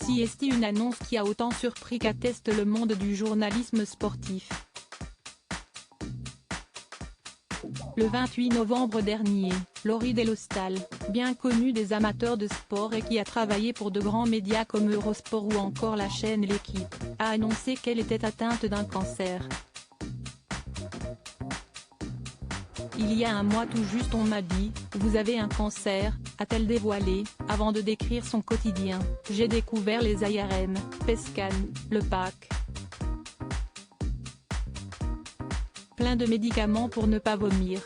CST, une annonce qui a autant surpris qu'atteste le monde du journalisme sportif. Le 28 novembre dernier, Laurie Delhostal, bien connue des amateurs de sport et qui a travaillé pour de grands médias comme Eurosport ou encore la chaîne L'Équipe, a annoncé qu'elle était atteinte d'un cancer. Il y a un mois tout juste, on m'a dit « Vous avez un cancer », a-t-elle dévoilé, avant de décrire son quotidien. « J'ai découvert les ARM, PET-scan, le PAC. Plein de médicaments pour ne pas vomir.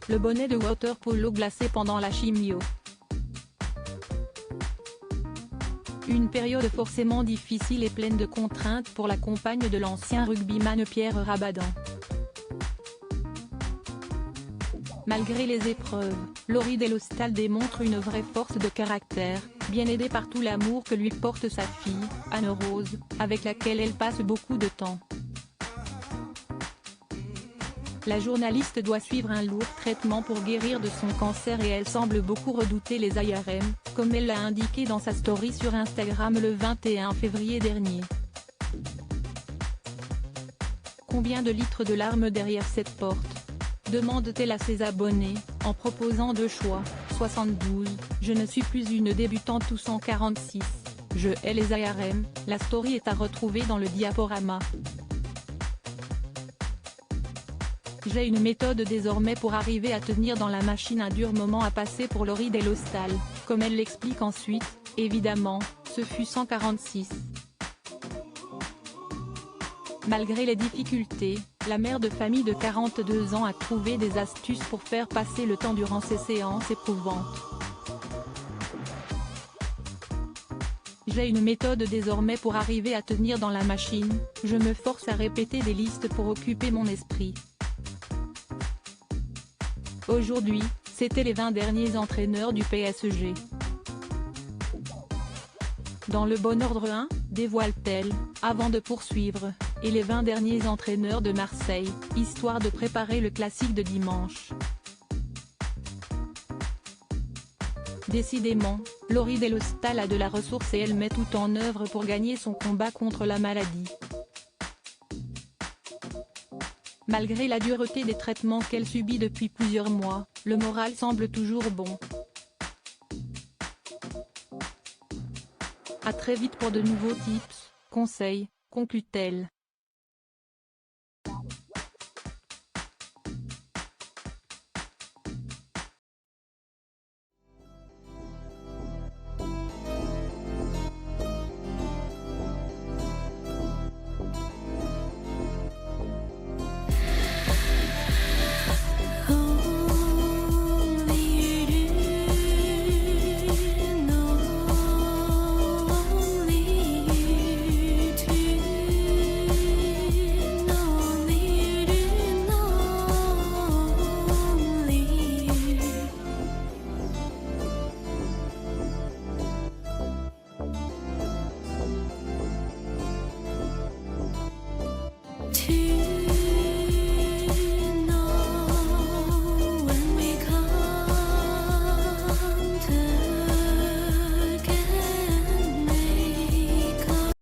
Le bonnet de water polo glacé pendant la chimio. Une période forcément difficile et pleine de contraintes pour la compagne de l'ancien rugbyman Pierre Rabadan. Malgré les épreuves, Laurie Delhostal démontre une vraie force de caractère, bien aidée par tout l'amour que lui porte sa fille, Anne-Rose, avec laquelle elle passe beaucoup de temps. La journaliste doit suivre un lourd traitement pour guérir de son cancer et elle semble beaucoup redouter les ARM, comme elle l'a indiqué dans sa story sur Instagram le 21 février dernier. Combien de litres de larmes derrière cette porte ? Demande-t-elle à ses abonnés, en proposant deux choix, 72, je ne suis plus une débutante ou 146, je hais les ARM. La story est à retrouver dans le diaporama. J'ai une méthode désormais pour arriver à tenir dans la machine. Un dur moment à passer pour Laurie Delhostal, comme elle l'explique ensuite, évidemment, ce fut 146. Malgré les difficultés, la mère de famille de 42 ans a trouvé des astuces pour faire passer le temps durant ces séances éprouvantes. J'ai une méthode désormais pour arriver à tenir dans la machine, je me force à répéter des listes pour occuper mon esprit. Aujourd'hui, c'était les 20 derniers entraîneurs du PSG. Dans le bon ordre 1, dévoile-t-elle, avant de poursuivre, et les 20 derniers entraîneurs de Marseille, histoire de préparer le classique de dimanche. Décidément, Laurie Delhostal a de la ressource et elle met tout en œuvre pour gagner son combat contre la maladie. Malgré la dureté des traitements qu'elle subit depuis plusieurs mois, le moral semble toujours bon. À très vite pour de nouveaux tips, conseils, conclut-elle. To